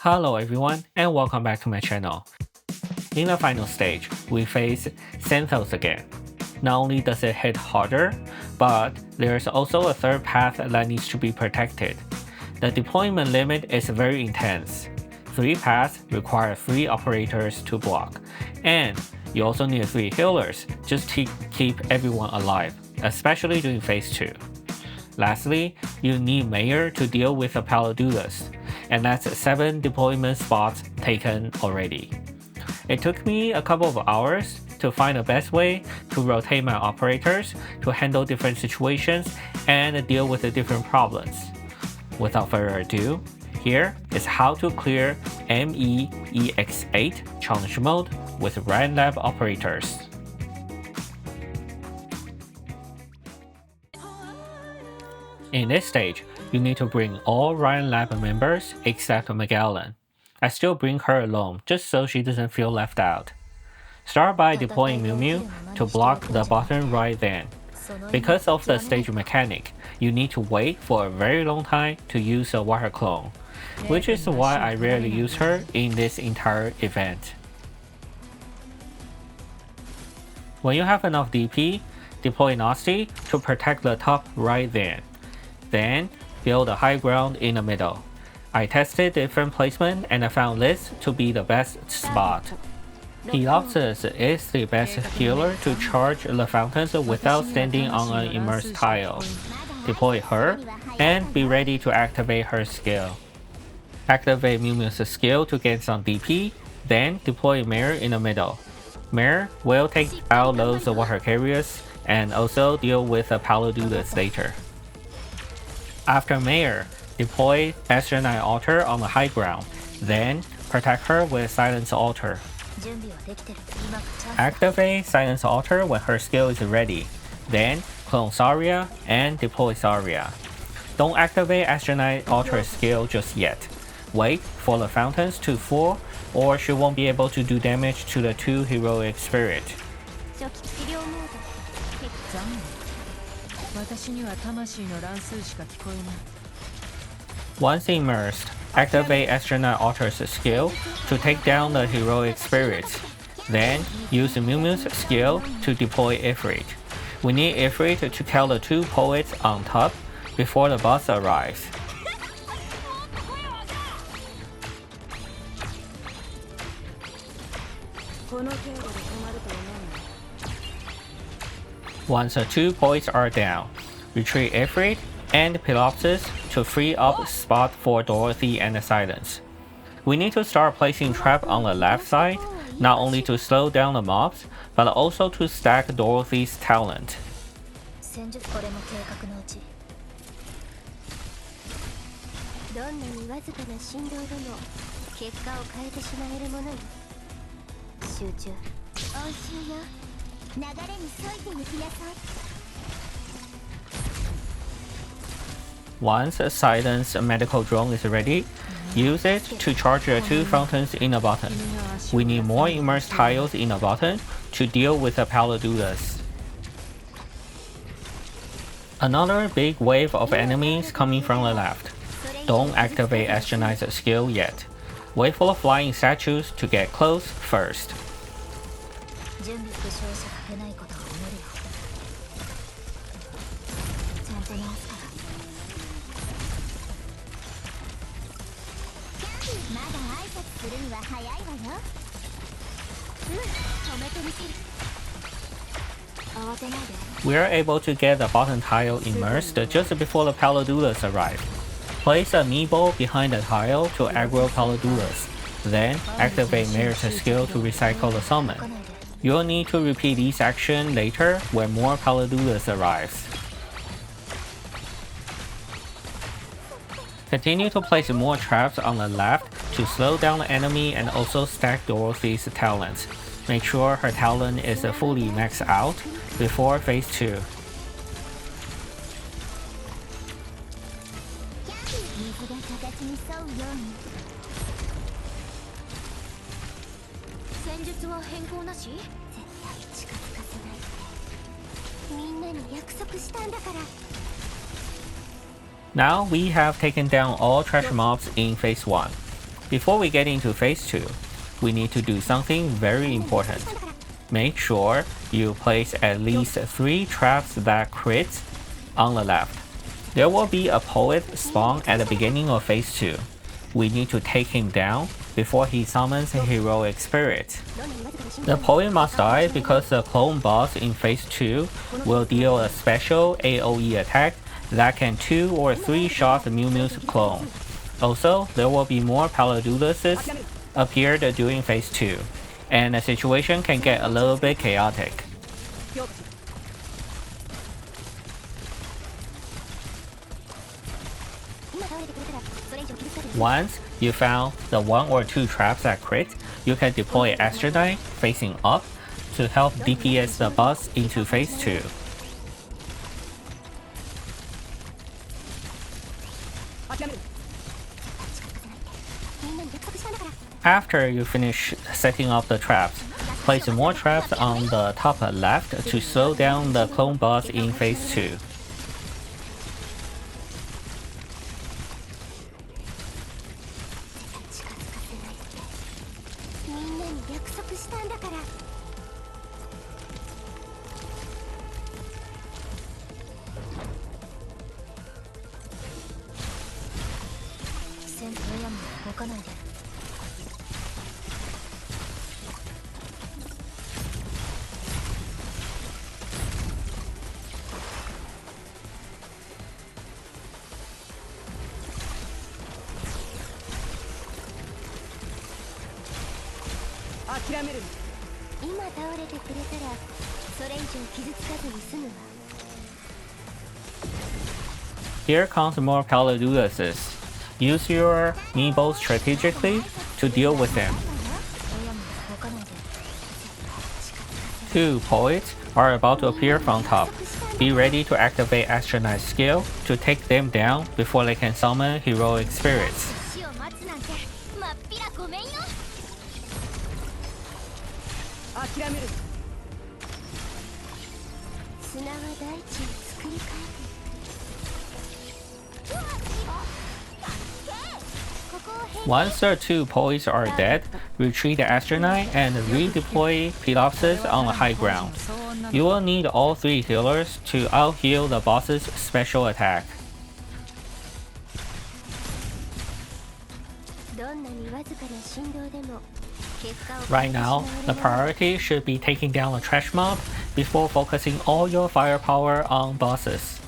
Hello everyone and welcome back to my channel. In the final stage, we face Xanthos again. Not only does it hit harder, but there's also a third path that needs to be protected. The deployment limit is very intense. 3 paths require 3 operators to block, and you also need 3 healers just to keep everyone alive, especially during phase 2. Lastly, you need Mayor to deal with the Paladulus, and that's 7 deployment spots taken already. It took me a couple of hours to find the best way to rotate my operators to handle different situations and deal with the different problems. Without further ado, here is how to clear ME EX8 challenge mode with Rhine Lab operators. In this stage, you need to bring all Rhine Lab members except Magellan. I still bring her alone just so she doesn't feel left out. Start by deploying Mew to block the bottom right then. Because of the stage mechanic, you need to wait for a very long time to use a water clone, which is why I rarely use her in this entire event. When you have enough DP, deploy Nasty to protect the top right then. Then, build a high ground in the middle. I tested different placement and I found this to be the best spot. Pelopsis is the best healer to charge the fountains without standing on an immersed tile. Deploy her and be ready to activate her skill. Activate Mew's skill to gain some DP, then deploy Mare in the middle. Mare will take out those water carriers and also deal with the Paladulus later. After Mare, deploy Astronaut Altar on the high ground, then protect her with Silence Altar. Activate Silence Altar when her skill is ready, then clone Saria and deploy Saria. Don't activate Astronaut Altar's skill just yet. Wait for the fountains to full or she won't be able to do damage to the 2 heroic spirit. Once immersed, activate Astronaut Altar's skill to take down the heroic spirits. Then use Mew's skill to deploy Ifrit. We need Ifrit to kill the 2 poets on top before the boss arrives. Once the 2 poets are down, retreat Ifrit and Pelopsis to free up spot for Dorothy and Silence. We need to start placing trap on the left side, not only to slow down the mobs, but also to stack Dorothy's talent. Once a Silence medical drone is ready, use it to charge the 2 fountains in the bottom. We need more immersed tiles in the bottom to deal with the Paladulus. Another big wave of enemies coming from the left. Don't activate Astronaut's skill yet. Wait for the flying statues to get close first. We are able to get the bottom tile immersed just before the Paladulus arrive. Place a Meebo behind the tile to aggro Paladulus, then activate Mayor's skill to recycle the summon. You'll need to repeat this action later when more Paladulus arrives. Continue to place more traps on the left to slow down the enemy and also stack Dorothy's talents. Make sure her talent is fully maxed out before phase 2. Now we have taken down all trash mobs in phase 1. Before we get into phase 2, we need to do something very important. Make sure you place at least 3 traps that crit on the left. There will be a poet spawn at the beginning of phase 2. We need to take him down before he summons heroic spirit. The poet must die because the clone boss in phase 2 will deal a special AoE attack that can 2 or 3 shot Mew-Mew's clone. Also, there will be more Paladuluses appeared during phase 2, and the situation can get a little bit chaotic. Once you found the 1 or 2 traps that crit, you can deploy Arknight facing up to help DPS the boss into phase 2. After you finish setting up the traps, place more traps on the top left to slow down the clone boss in phase 2. Here comes more Paladuluses. Use your Meebles strategically to deal with them. 2 poets are about to appear from top. Be ready to activate Arknight's skill to take them down before they can summon heroic spirits. Once the 2 poets are dead, retreat the Arknight and redeploy Pilopsis on the high ground. You will need all 3 healers to out-heal the boss's special attack. Right now, the priority should be taking down the trash mob before focusing all your firepower on bosses.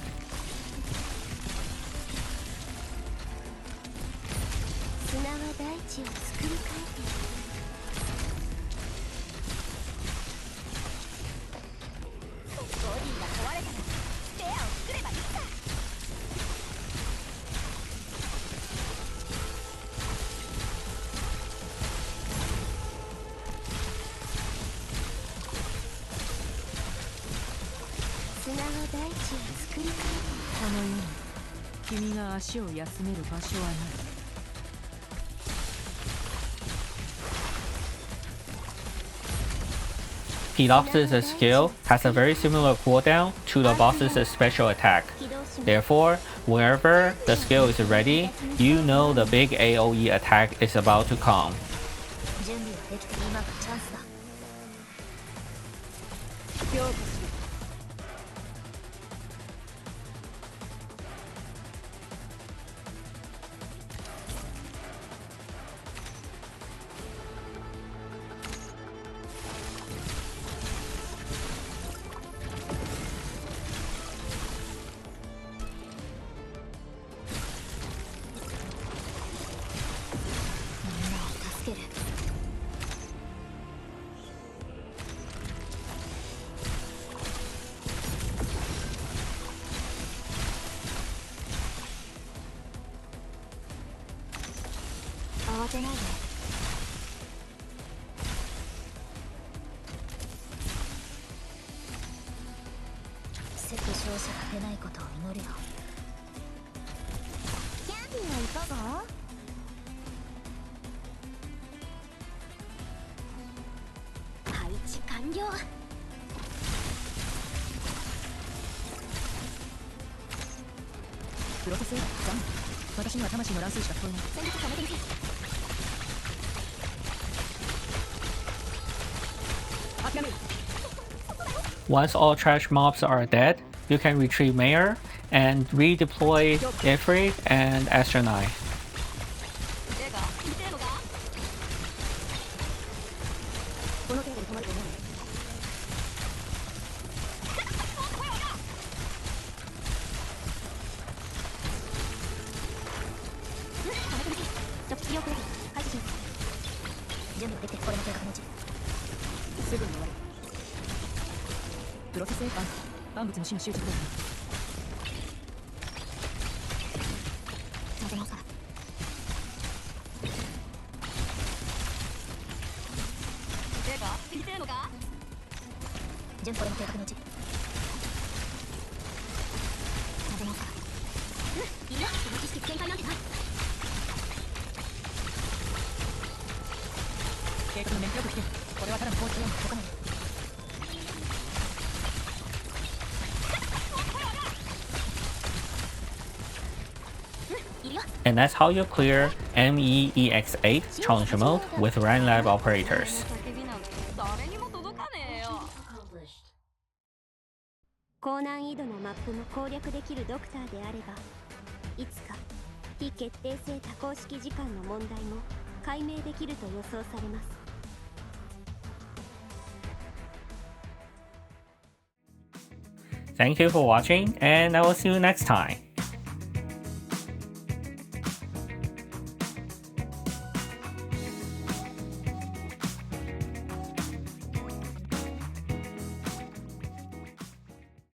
Pilopsis' skill has a very similar cooldown to the boss's special attack. Therefore, wherever the skill is ready, you know the big AoE attack is about to come. Once all trash mobs are dead, you can retrieve Mayor and redeploy Ifrit and Astronaut. And that's how you clear ME EX8 challenge mode with Rhine Lab operators. 高難易度のマップも攻略できるドクターであれば、いつか非決定性多項式時間の問題も解明できると予想されます。Thank you for watching, and I will see you next time.